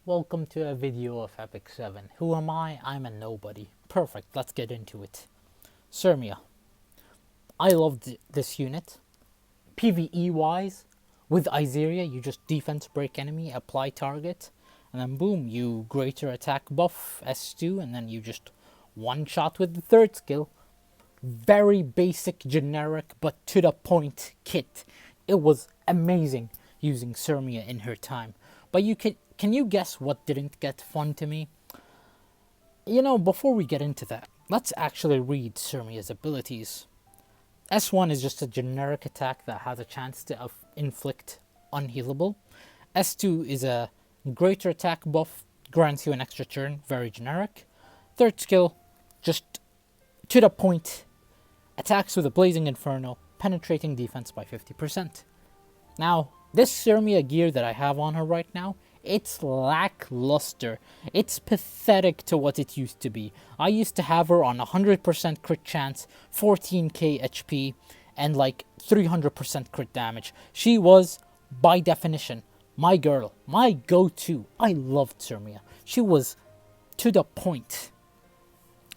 Welcome to a video of Epic 7. Who am I? I'm a nobody. Perfect, let's get into it. Sirmia. I loved this unit. PvE wise, with Iseria, you just defense break enemy, apply target, and then boom, you greater attack buff S2, and then you just one shot with the third skill. Very basic, generic, but to the point kit. It was amazing using Sirmia in her time. But can you guess what didn't get fun to me? Before we get into that, let's actually read Sirmia's abilities. S1 is just a generic attack that has a chance to inflict unhealable. S2 is a greater attack buff, grants you an extra turn, very generic. Third skill, just to the point, attacks with a blazing inferno, penetrating defense by 50%. Now, this Sirmia gear that I have on her right now, it's lackluster. It's pathetic to what it used to be. I used to have her on 100% crit chance, 14k HP, and like 300% crit damage. She was, by definition, my girl, my go-to. I loved Sirmia. She was to the point.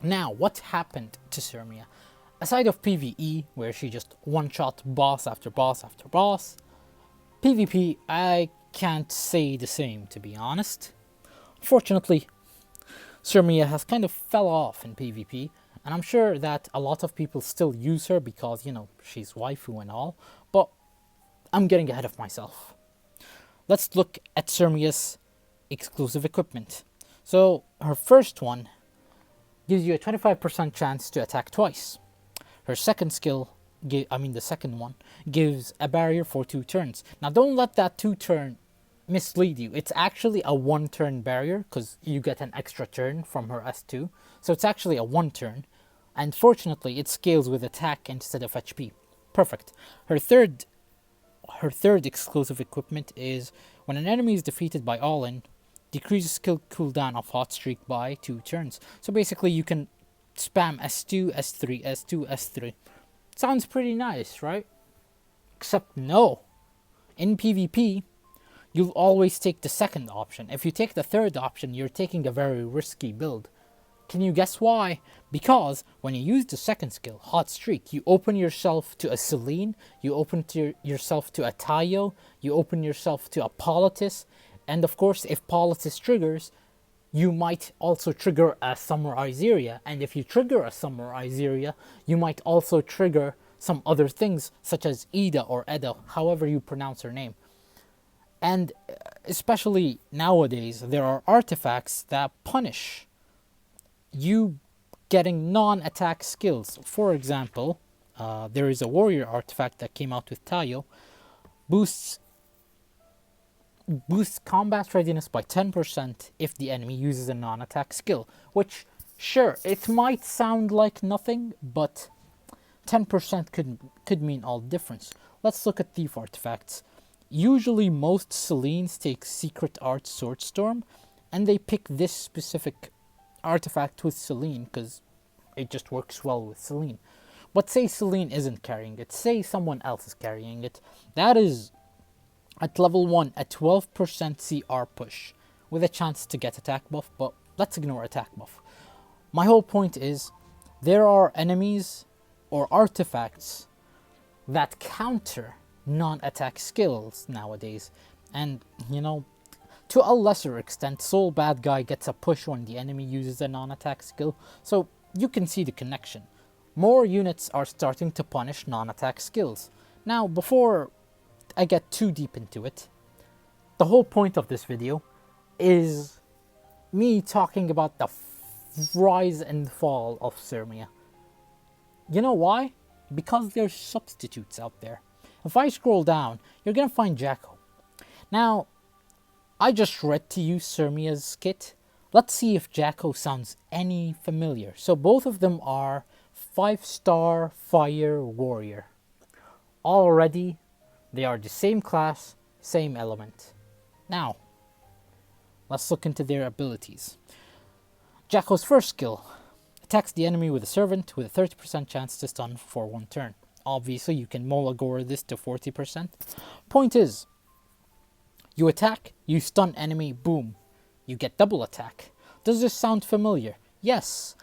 Now, what happened to Sirmia? Aside of PvE, where she just one-shot boss after boss after boss, PvP, I can't say the same, to be honest. Fortunately, Sirmia has kind of fell off in PvP, and I'm sure that a lot of people still use her because, she's waifu and all, but I'm getting ahead of myself. Let's look at Sirmia's exclusive equipment. So, her first one gives you a 25% chance to attack twice. Her second skill, the second one, gives a barrier for 2 turns. Now don't let that 2 turn mislead you. It's actually a 1 turn barrier because you get an extra turn from her S2. So it's actually a 1 turn. And fortunately it scales with attack instead of HP. Perfect. Her third exclusive equipment is when an enemy is defeated by all-in, decreases skill cooldown of Hot Streak by 2 turns. So basically you can spam S2, S3, S2, S3. Sounds pretty nice, right? Except no. In PvP, you'll always take the second option. If you take the third option, you're taking a very risky build. Can you guess why? Because when you use the second skill, Hot Streak, you open yourself to a Celine, you open yourself to a Tayo, you open yourself to a Politis, and of course, if Politis triggers, you might also trigger a Summer Iseria, and if you trigger a Summer Iseria, you might also trigger some other things, such as Ida or Eda, however you pronounce her name. And especially nowadays, there are artifacts that punish you getting non-attack skills. For example, there is a warrior artifact that came out with Tayo, boosts combat readiness by 10% if the enemy uses a non-attack skill, which, sure, it might sound like nothing, but 10% could mean all the difference. Let's look at thief artifacts. Usually most Celines take Secret Art Swordstorm, and they pick this specific artifact with Celine because it just works well with Celine. But say Celine isn't carrying it, say someone else is carrying it, that is at level 1, a 12% CR push, with a chance to get attack buff, but let's ignore attack buff. My whole point is, there are enemies or artifacts that counter non-attack skills nowadays, and, to a lesser extent, Soul Bad Guy gets a push when the enemy uses a non-attack skill, so you can see the connection. More units are starting to punish non-attack skills. Now, before I get too deep into it, the whole point of this video is me talking about the rise and fall of Sirmia. You know why? Because there's substitutes out there. If I scroll down, you're gonna find Jacko. Now, I just read to you Sirmia's kit. Let's see if Jacko sounds any familiar. So both of them are 5-star fire warrior. Already, they are the same class, same element. Now, let's look into their abilities. Jacko's first skill attacks the enemy with a servant with a 30% chance to stun for 1 turn. Obviously, you can Molagore this to 40%. Point is, you attack, you stun enemy, boom. you get double attack. Does this sound familiar? Yes.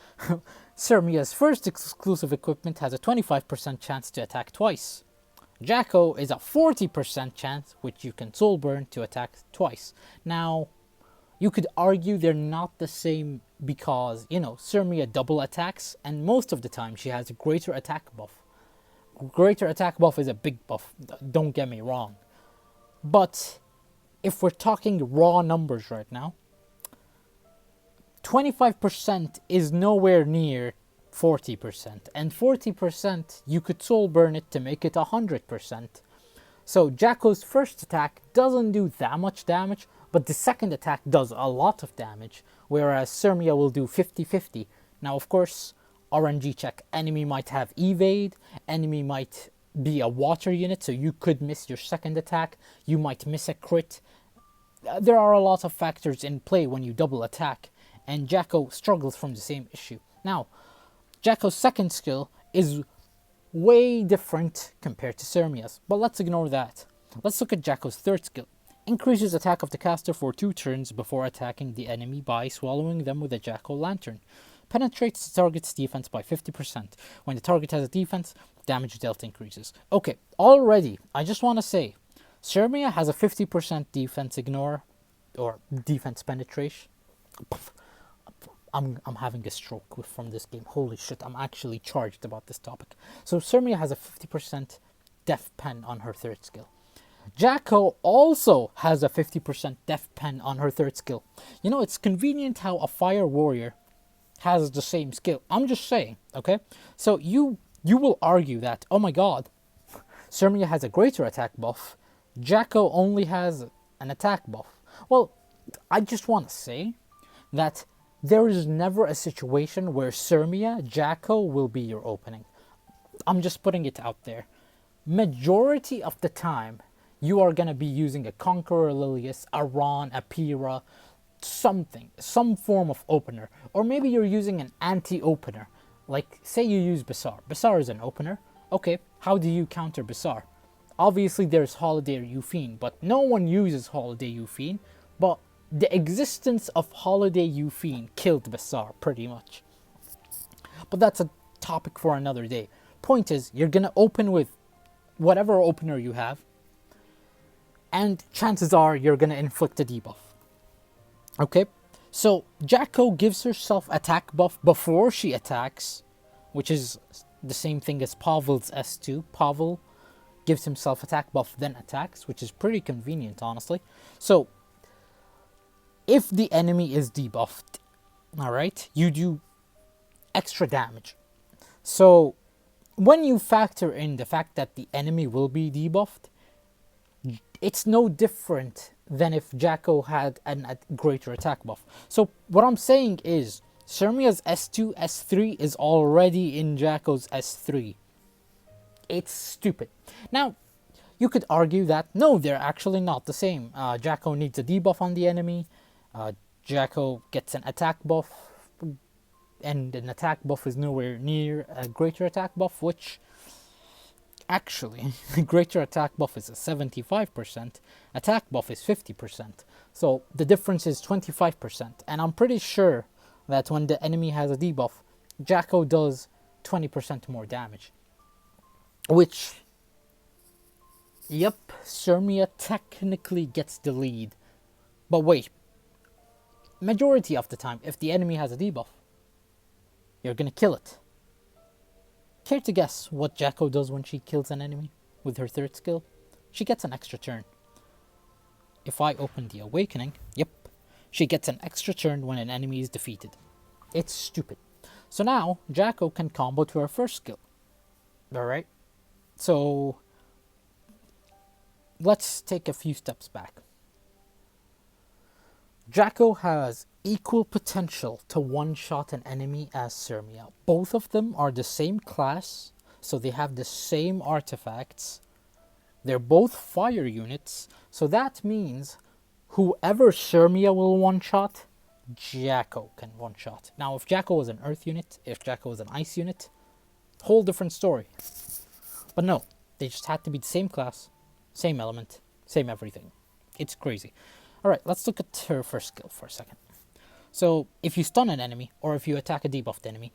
Sermia's first exclusive equipment has a 25% chance to attack twice. Jacko is a 40% chance, which you can soul burn to attack twice. Now, you could argue they're not the same because, Sermia double attacks, and most of the time she has a greater attack buff. Greater attack buff is a big buff, don't get me wrong. But if we're talking raw numbers right now, 25% is nowhere near 40%, and 40% you could soul burn it to make it 100%. So Jacko's first attack doesn't do that much damage, but the second attack does a lot of damage, whereas Sermia will do 50-50. Now of course, RNG check, enemy might have evade, enemy might be a water unit, so you could miss your second attack, you might miss a crit. There are a lot of factors in play when you double attack, and Jacko struggles from the same issue. Now, Jacko's second skill is way different compared to Sermia's, but let's ignore that. Let's look at Jacko's third skill. Increases attack of the caster for 2 turns before attacking the enemy by swallowing them with a Jacko lantern. Penetrates the target's defense by 50%. When the target has a defense, damage dealt increases. Okay, already, I just want to say, Sermia has a 50% defense ignore, or defense penetration. I'm having a stroke from this game. Holy shit, I'm actually charged about this topic. So Sermia has a 50% def pen on her third skill. Jacko also has a 50% def pen on her third skill. It's convenient how a fire warrior has the same skill. I'm just saying, okay? So you will argue that, oh my god, Sermia has a greater attack buff. Jacko only has an attack buff. Well, I just want to say that there is never a situation where Sermia, Jacko will be your opening. I'm just putting it out there. Majority of the time, you are going to be using a Conqueror Lilius, a Ron, a Pyrrha, something, some form of opener. Or maybe you're using an anti-opener. Like, say you use Bassar. Bassar is an opener. Okay, how do you counter Bassar? Obviously, there's Holiday Euphine, but no one uses Holiday Euphine. But the existence of Holiday Euphine killed Bassar, pretty much. But that's a topic for another day. Point is, you're going to open with whatever opener you have, and chances are you're going to inflict a debuff. Okay? So, Jacko gives herself attack buff before she attacks, which is the same thing as Pavel's S2. Pavel gives himself attack buff, then attacks, which is pretty convenient, honestly. So, if the enemy is debuffed, alright, you do extra damage. So, when you factor in the fact that the enemy will be debuffed, it's no different than if Jacko had a greater attack buff. So, what I'm saying is, Sermia's S2, S3 is already in Jacko's S3. It's stupid. Now, you could argue that, no, they're actually not the same. Jacko needs a debuff on the enemy. Jacko gets an attack buff, and an attack buff is nowhere near a greater attack buff, which actually, greater attack buff is a 75%, attack buff is 50%. So the difference is 25%, and I'm pretty sure that when the enemy has a debuff, Jacko does 20% more damage. Which, yep, Sermia technically gets the lead. But wait, majority of the time, if the enemy has a debuff, you're gonna kill it. Care to guess what Jacko does when she kills an enemy with her third skill? She gets an extra turn. If I open the Awakening, yep, she gets an extra turn when an enemy is defeated. It's stupid. So now, Jacko can combo to her first skill. Alright? So, let's take a few steps back. Jacko has equal potential to one-shot an enemy as Sermia. Both of them are the same class, so they have the same artifacts. They're both fire units, so that means whoever Sermia will one-shot, Jacko can one-shot. Now, if Jacko was an earth unit, if Jacko was an ice unit, whole different story. But no, they just had to be the same class, same element, same everything. It's crazy. Alright, let's look at her first skill for a second. So, if you stun an enemy, or if you attack a debuffed enemy,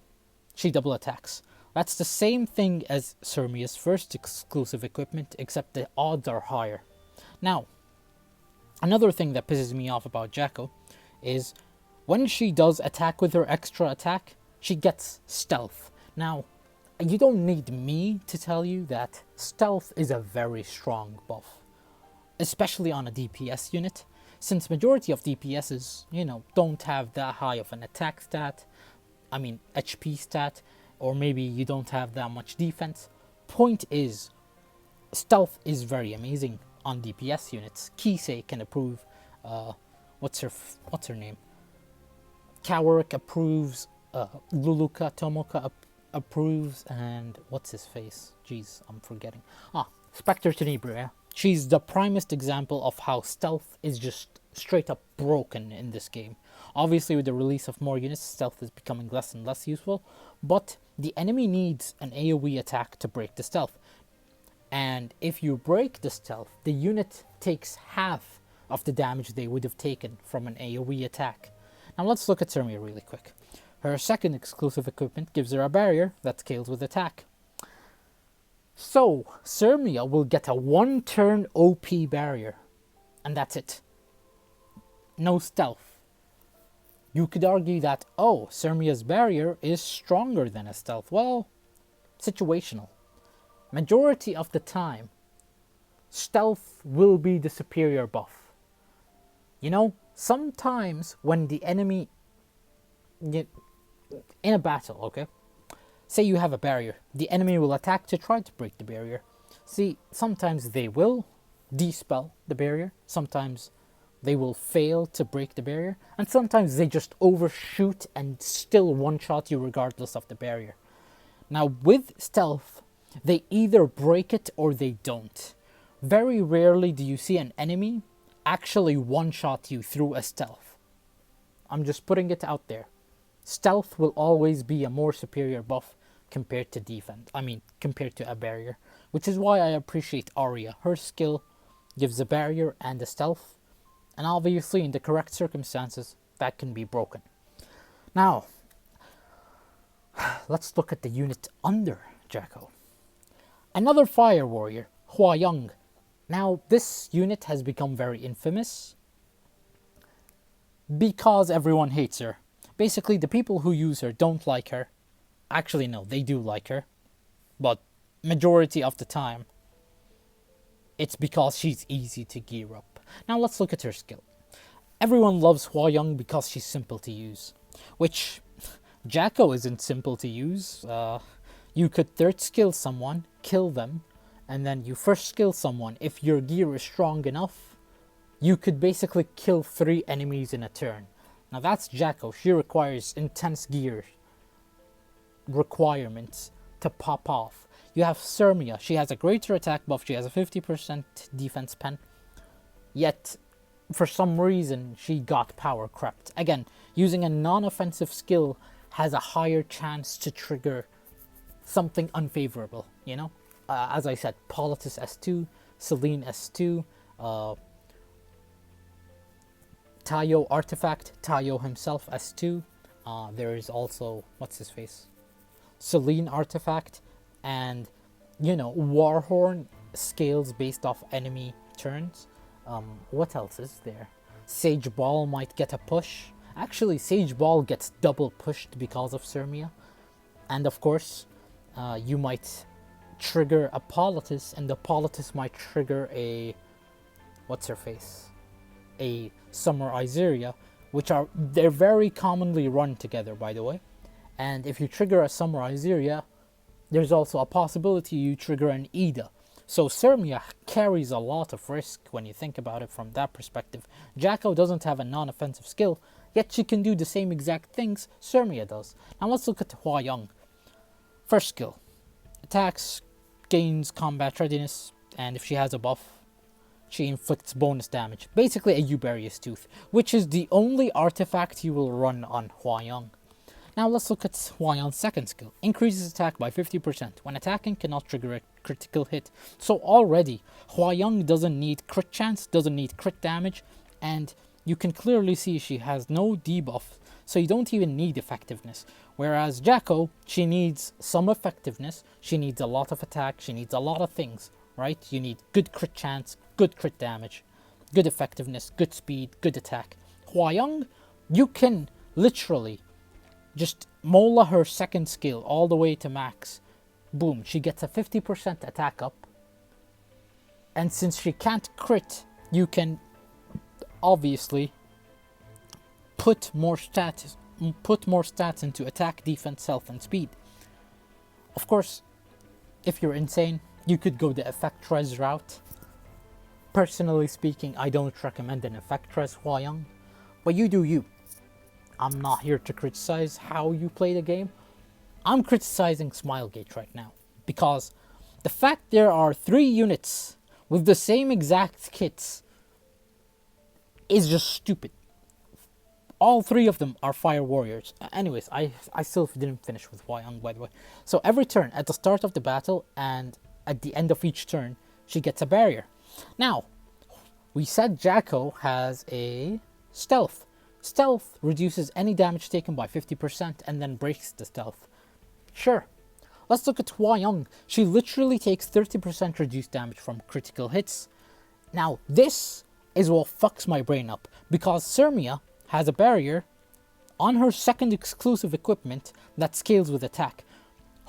she double attacks. That's the same thing as Sermia's first exclusive equipment, except the odds are higher. Now, another thing that pisses me off about Jacko is when she does attack with her extra attack, she gets stealth. Now, you don't need me to tell you that stealth is a very strong buff, especially on a DPS unit, since majority of DPSs, don't have that high of an attack stat, HP stat, or maybe you don't have that much defense. Point is, stealth is very amazing on DPS units. Kisei can approve, what's her name? Kawarik approves, Luluka Tomoka approves, and what's his face? Jeez, I'm forgetting. Spectre Tenebria. She's the primest example of how stealth is just straight up broken in this game. Obviously, with the release of more units, stealth is becoming less and less useful, but the enemy needs an AoE attack to break the stealth. And if you break the stealth, the unit takes half of the damage they would have taken from an AoE attack. Now let's look at Sermia really quick. Her second exclusive equipment gives her a barrier that scales with attack. So, Sermia will get a 1-turn OP barrier, and that's it. No stealth. You could argue that, Sermia's barrier is stronger than a stealth. Well, situational. Majority of the time, stealth will be the superior buff. Sometimes when the enemy, in a battle, okay? Say you have a barrier, the enemy will attack to try to break the barrier. See, sometimes they will dispel the barrier, sometimes they will fail to break the barrier, and sometimes they just overshoot and still one-shot you regardless of the barrier. Now, with stealth, they either break it or they don't. Very rarely do you see an enemy actually one-shot you through a stealth. I'm just putting it out there. Stealth will always be a more superior buff compared to defense. Compared to a barrier. Which is why I appreciate Arya. Her skill gives a barrier and a stealth. And obviously, in the correct circumstances, that can be broken. Now, let's look at the unit under Jacko. Another fire warrior, Hua Young. Now, this unit has become very infamous because everyone hates her. Basically, the people who use her don't like her. Actually, no, they do like her. But majority of the time, it's because she's easy to gear up. Now, let's look at her skill. Everyone loves Hua Young because she's simple to use. Which, Jacko isn't simple to use. You could third skill someone, kill them, and then you first skill someone. If your gear is strong enough, you could basically kill 3 enemies in a turn. Now that's Jacko. She requires intense gear requirements to pop off. You have Sermia. She has a greater attack buff. She has a 50% defense pen. Yet, for some reason, she got power crept. Again, using a non-offensive skill has a higher chance to trigger something unfavorable, as I said, Politis S2, Celine S2, Tayo Artifact, Tayo himself S2. There is also, what's his face? Celine Artifact, and, Warhorn scales based off enemy turns. What else is there? Sage Ball might get a push. Actually, Sage Ball gets double pushed because of Sermia. And of course, you might trigger a Politis, and the Politis might trigger a, what's her face? A Summer Iseria, they're very commonly run together, by the way. And if you trigger a Summer Iseria, there's also a possibility you trigger an Ida. So Sermia carries a lot of risk when you think about it from that perspective. Jacko doesn't have a non-offensive skill, yet she can do the same exact things Sermia does. Now let's look at Hua Young. First skill. Attacks, gains combat readiness, and if she has a buff, she inflicts bonus damage. Basically a Euberius Tooth, which is the only artifact you will run on Hua Young. Now let's look at Hua Young's second skill. Increases attack by 50%. When attacking, cannot trigger a critical hit. So already, Hua Young doesn't need crit chance, doesn't need crit damage, And you can clearly see she has no debuff, so you don't even need effectiveness. Whereas Jacko, she needs some effectiveness, she needs a lot of attack, she needs a lot of things, right? You need good crit chance, good crit damage, good effectiveness, good speed, good attack. Hua Young, you can literally just mola her second skill all the way to max. Boom, she gets a 50% attack up. And since she can't crit, you can obviously put more stats into attack, defense, health, and speed. Of course, if you're insane, you could go the effect res route. Personally speaking, I don't recommend an effect res Hua Young, but you do you. I'm not here to criticize how you play the game. I'm criticizing Smilegate right now, because the fact there are 3 units with the same exact kits is just stupid. All 3 of them are fire warriors. Anyways, I still didn't finish with Hua Young, by the way. So every turn, at the start of the battle and at the end of each turn, she gets a barrier. Now, we said Jacko has a stealth. Stealth reduces any damage taken by 50% and then breaks the stealth. Sure. Let's look at Hua Young. She literally takes 30% reduced damage from critical hits. Now, this is what fucks my brain up, because Sirmia has a barrier on her second exclusive equipment that scales with attack.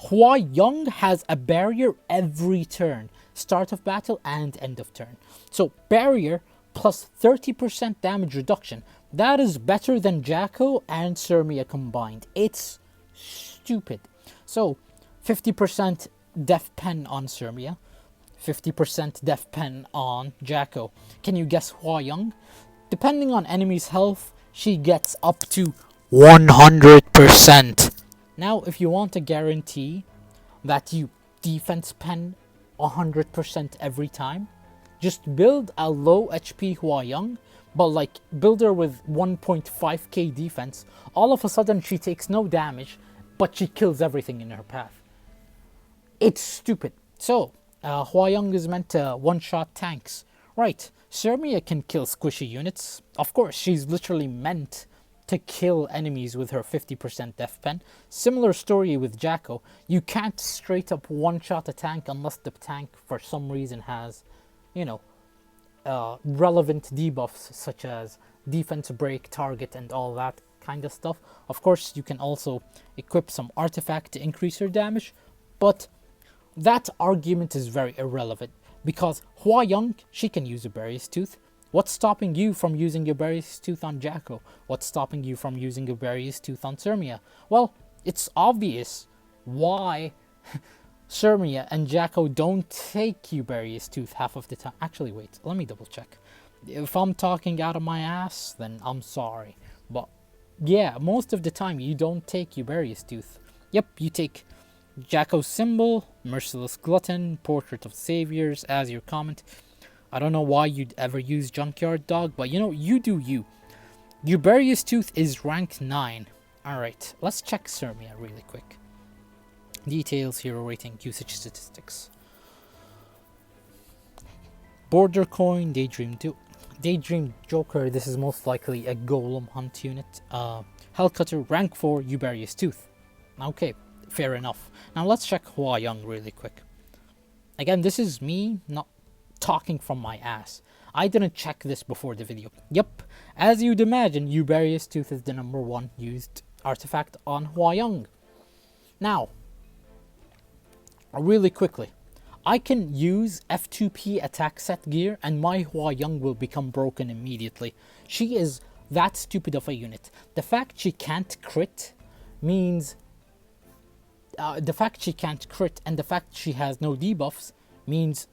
Hua Young has a barrier every turn, start of battle and end of turn. So barrier plus 30% damage reduction, that is better than Jacko and Sirmia combined. It's stupid. So 50% def pen on Sirmia, 50% def pen on Jacko. Can you guess Hua Young? Depending on enemy's health, she gets up to 100%. Now, if you want to guarantee that you defense pen 100% every time, just build a low HP Hua Young, but like build her with 1.5k defense. All of a sudden she takes no damage, but she kills everything in her path. It's stupid. So, Hua Young is meant to one-shot tanks. Right, Sirmia can kill squishy units. Of course, she's literally meant to kill enemies with her 50% def pen. Similar story with Jacko. You can't straight up one-shot a tank unless the tank for some reason has, relevant debuffs such as defense break, target, and all that kind of stuff. Of course, you can also equip some artifact to increase her damage, but that argument is very irrelevant, because Hua Young, she can use a Barriers Tooth. What's stopping you from using your Barriers Tooth on Jacko? What's stopping you from using your Barriers Tooth on Sirmia? Well, it's obvious why Sirmia and Jacko don't take you Barriers Tooth half of the time. Actually, wait, let me double check. If I'm talking out of my ass, then I'm sorry. But yeah, most of the time you don't take your Barriers Tooth. Yep, you take Jacko's Symbol, Merciless Glutton, Portrait of Saviors as your comment. I don't know why you'd ever use Junkyard Dog, but you do you. Your Barriers Tooth is rank 9. Alright, let's check Sirmia really quick. Details, hero rating, usage statistics. Border Coin, Daydream Joker, this is most likely a Golem Hunt unit. Hellcutter, rank 4, Barriers Tooth. Okay, fair enough. Now let's check Hua Young really quick. Again, this is me not talking from my ass. I didn't check this before the video. Yep, as you'd imagine, Barriers Tooth is the number 1 used artifact on Hua Young. Now, really quickly, I can use F2P attack set gear and my Hua Young will become broken immediately. She is that stupid of a unit. The fact she can't crit means... the fact she can't crit and the fact she has no debuffs means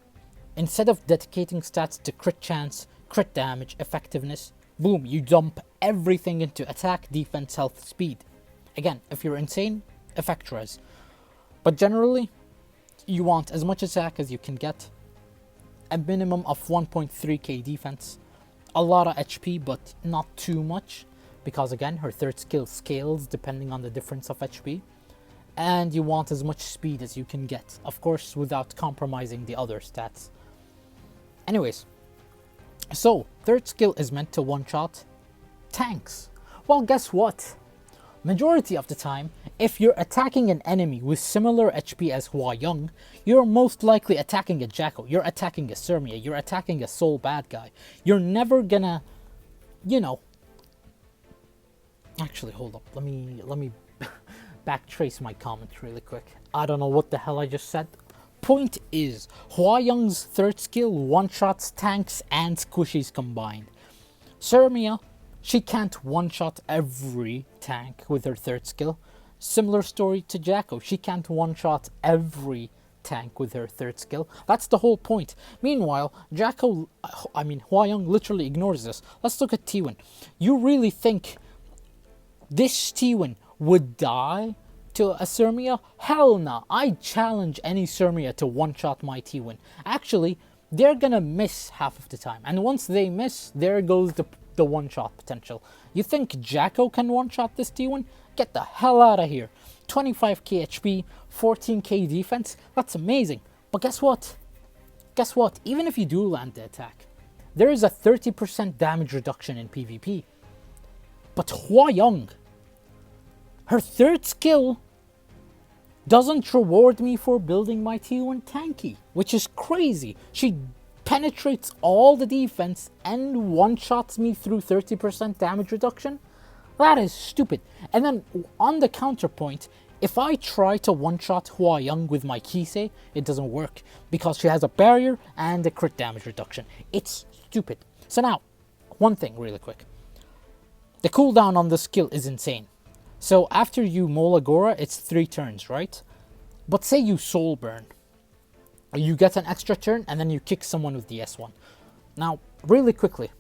instead of dedicating stats to crit chance, crit damage, effectiveness, boom, you dump everything into attack, defense, health, speed. Again, if you're insane, effect res. But generally, you want as much attack as you can get, a minimum of 1.3k defense, a lot of HP but not too much, because again, her third skill scales depending on the difference of HP. And you want as much speed as you can get, of course, without compromising the other stats. Anyways, So, third skill is meant to one-shot tanks. Well, guess what? Majority of the time, if you're attacking an enemy with similar HP as Hua Young, you're most likely attacking a Jacko, you're attacking a Surmia, you're attacking a sole bad guy. You're never gonna, you know... Actually, hold up, let me backtrace my comment really quick. I don't know what the hell I just said. Point is, Hua Young's third skill one-shots tanks and squishies combined. Surmia, she can't one-shot every tank with her third skill. Similar story to Jacko, she can't one-shot every tank with her third skill. That's the whole point. Meanwhile, Hua Young literally ignores this. Let's look at T1. You really think this T1 would die to a Surmia? Hell no. I challenge any Surmia to one-shot my T1. Actually, they're gonna miss half of the time. And once they miss, there goes the one-shot potential. You think Jacko can one-shot this T1? Get the hell out of here. 25k HP, 14k defense, that's amazing. But guess what? Guess what? Even if you do land the attack, there is a 30% damage reduction in PvP. But Hua Young, her third skill doesn't reward me for building my T1 tanky, which is crazy. She penetrates all the defense and one-shots me through 30% damage reduction. That is stupid. And then on the counterpoint, if I try to one-shot Hua Young with my Kisei, it doesn't work because she has a barrier and a crit damage reduction. It's stupid. So now, one thing really quick. The cooldown on the skill is insane. So after you Mola Gora, it's 3 turns, right? But say you soul burn. You get an extra turn and then you kick someone with the S1. Now, really quickly,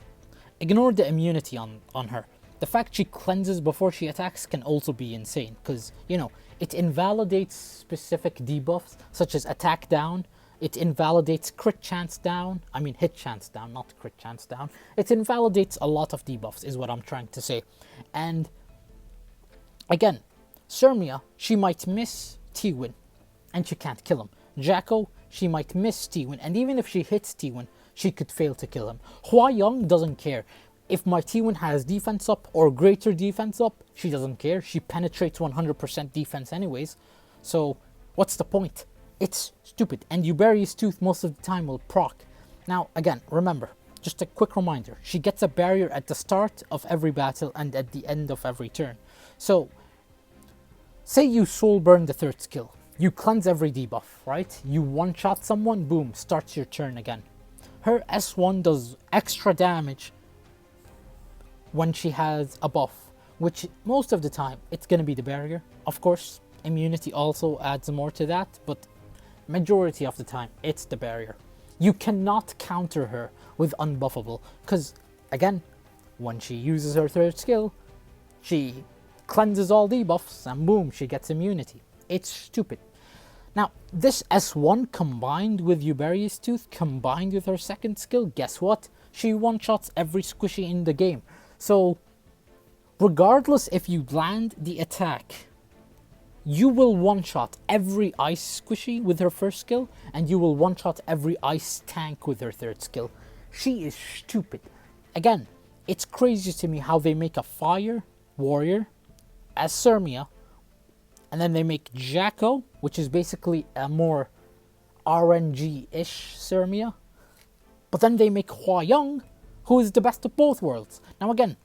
ignore the immunity on her. The fact she cleanses before she attacks can also be insane because, you know, it invalidates specific debuffs such as attack down. It invalidates crit chance down. I mean hit chance down, not crit chance down. It invalidates a lot of debuffs is what I'm trying to say. And again, Surmia, she might miss T-Win and she can't kill him. Jacko, she might miss T-Win and even if she hits T-Win, she could fail to kill him. Hua Young doesn't care. If my T1 has defense up or greater defense up, she doesn't care. She penetrates 100% defense anyways. So what's the point? It's stupid. And Uberius Tooth most of the time will proc. Now again, remember, just a quick reminder. She gets a barrier at the start of every battle and at the end of every turn. So say you soul burn the third skill. You cleanse every debuff, right? You one-shot someone, boom, starts your turn again. Her S1 does extra damage when she has a buff, which most of the time it's going to be the barrier. Of course, immunity also adds more to that, but majority of the time it's the barrier. You cannot counter her with unbuffable because, again, when she uses her third skill, she cleanses all debuffs and boom, she gets immunity. It's stupid. Now, this S1 combined with Uberius Tooth, combined with her second skill, guess what? She one-shots every squishy in the game. So, regardless if you land the attack, you will one-shot every ice squishy with her first skill, and you will one-shot every ice tank with her third skill. She is stupid. Again, it's crazy to me how they make a fire warrior as Surmia, and then they make Jacko, which is basically a more RNG-ish Surmia, but then they make Hua Young, who is the best of both worlds. Now again,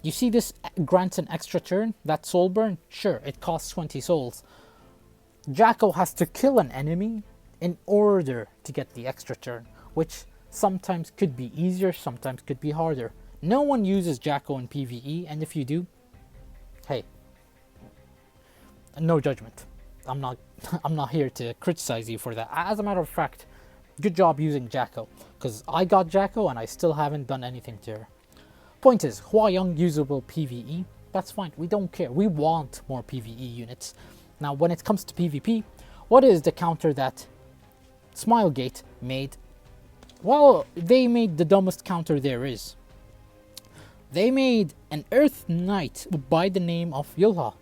you see this grants an extra turn, that soul burn? Sure, it costs 20 souls. Jacko has to kill an enemy in order to get the extra turn, which sometimes could be easier, sometimes could be harder. No one uses Jacko in PvE, and if you do, hey, no judgment. I'm not here to criticize you for that. As a matter of fact, good job using Jacko, because I got Jacko and I still haven't done anything to her. Point is, Hua Young usable PvE, that's fine, we don't care. We want more PvE units. Now, when it comes to PvP, what is the counter that Smilegate made? Well, they made the dumbest counter there is. They made an Earth Knight by the name of Yulha.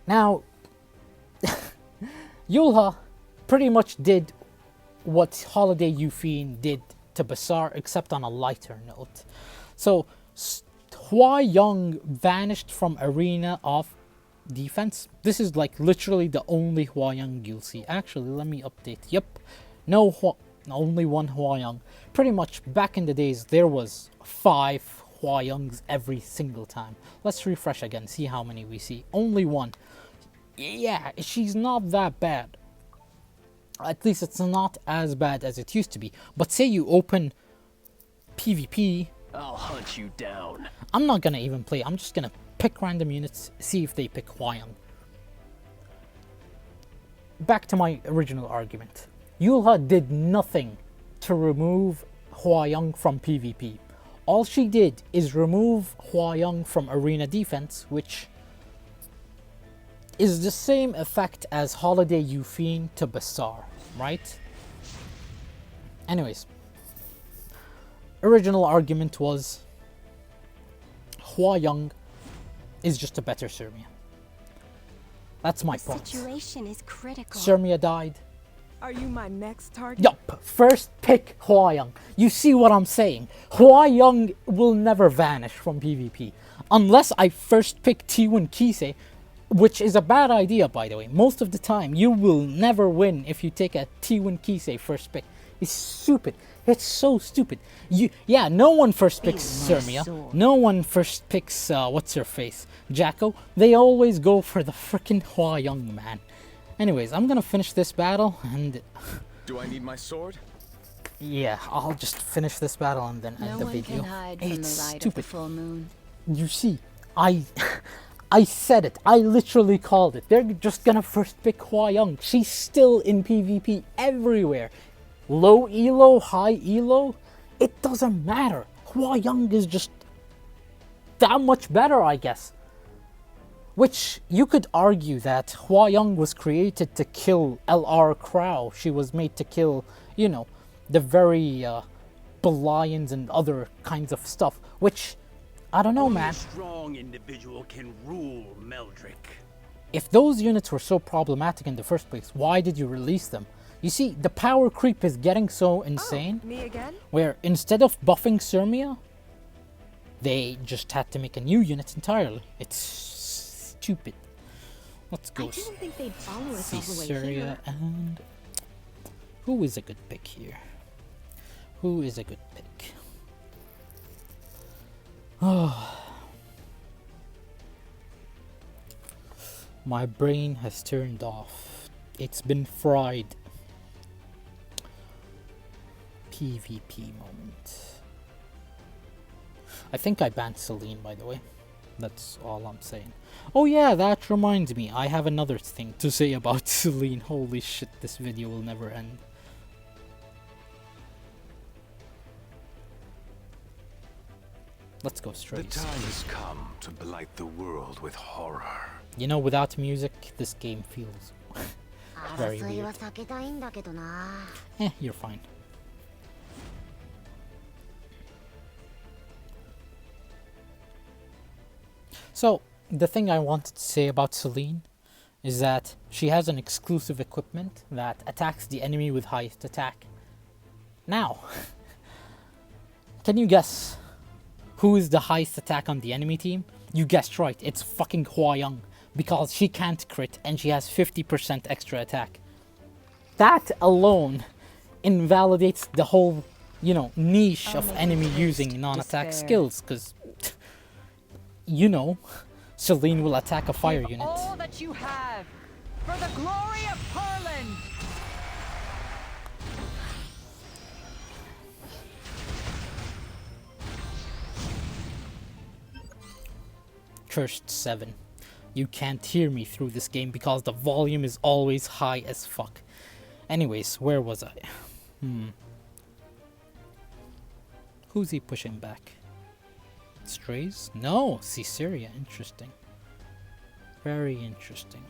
Now, Yulha pretty much did what Holiday Euphine did to Bazaar, except on a lighter note. So, Hua Young vanished from Arena of Defense. This is like literally the only Hua Young you'll see. Actually, let me update. Yep, only one Hua Young. Pretty much back in the days, there was 5 Hua Youngs every single time. Let's refresh again, see how many we see. Only one. Yeah, she's not that bad. At least it's not as bad as it used to be. But say you open PvP, I'll hunt you down. I'm not gonna even play. I'm just gonna pick random units, see if they pick Hua Young. Back to my original argument. Yulha did nothing to remove Hua Young from PvP. All she did is remove Hua Young from Arena Defense, which is the same effect as Holiday Yufine to Bazaar, right? Anyways, original argument was Hua Young is just a better Sirmia. That's my point. The situation is critical. Sirmia died. Are you my next target? Yup, first pick Hua Young. You see what I'm saying? Hua Young will never vanish from PvP. Unless I first pick T1 Kisei, which is a bad idea, by the way. Most of the time, you will never win if you take a T1 Kisei first pick. It's stupid. It's so stupid. Yeah, no one first picks Sirmia. No one first picks, what's her face? Jacko. They always go for the frickin' Hua Young, man. Anyways, I'm gonna finish this battle and... Do I need my sword? Yeah, I'll just finish this battle and then end the video. Can hide from It's the light stupid. Of the full moon. You see, I said it. I literally called it. They're just gonna first pick Hua Young. She's still in PvP everywhere. Low elo, high elo, it doesn't matter. Hua Young is just that much better, I guess. Which, you could argue that Hua Young was created to kill LR Crow. She was made to kill, you know, the very Belians and other kinds of stuff. Which, I don't know, man. A strong individual can rule Meldrick. If those units were so problematic in the first place, why did you release them? You see, the power creep is getting so insane. Me again? Where instead of buffing Sirmia, they just had to make a new unit entirely. It's stupid. Let's go I didn't think they'd follow us see all the way Syria here. and... Who is a good pick here? Who is a good pick? Oh. My brain has turned off. It's been fried. PvP moment. I think I banned Celine, by the way. That's all I'm saying. Oh yeah, that reminds me. I have another thing to say about Celine. Holy shit, this video will never end. Let's go straight. The time has come to blight the world with horror. You know, without music, this game feels very 争いは weird. 避けたいんだけどな。 You're fine. So, the thing I wanted to say about Celine is that she has an exclusive equipment that attacks the enemy with highest attack. Now, can you guess who is the highest attack on the enemy team? You guessed right, it's fucking Hua Young, because she can't crit and she has 50% extra attack. That alone invalidates the whole, you know, niche of enemy using non-attack despair. skills, because, you know, Celine will attack a fire Give unit. all that you have for the glory of Perlin. Cursed 7. You can't hear me through this game because the volume is always high as fuck. Anyways, where was I? Who's he pushing back? Strays? No, Caesarea. Interesting. Very interesting.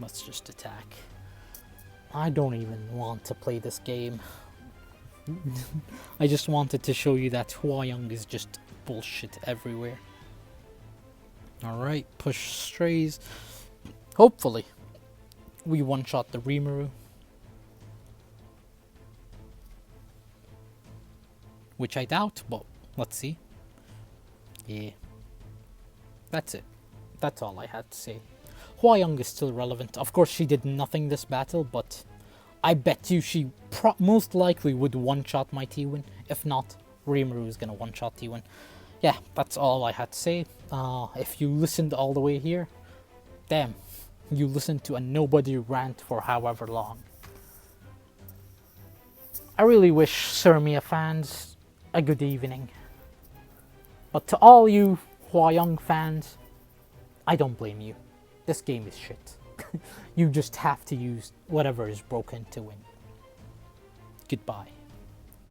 Let's just attack. I don't even want to play this game. I just wanted to show you that Hua Young is just bullshit everywhere. Alright, push strays. Hopefully, we one-shot the Rimuru. Which I doubt, but let's see. Yeah. That's it. That's all I had to say. Hua Young is still relevant. Of course, she did nothing this battle, but I bet you she most likely would one-shot my T-Win. If not, Rimuru is gonna one-shot T-Win. Yeah, that's all I had to say. If you listened all the way here, damn, you listened to a nobody rant for however long. I really wish Surmia fans a good evening. But to all you Hua Young fans, I don't blame you. This game is shit. You just have to use whatever is broken to win. Goodbye.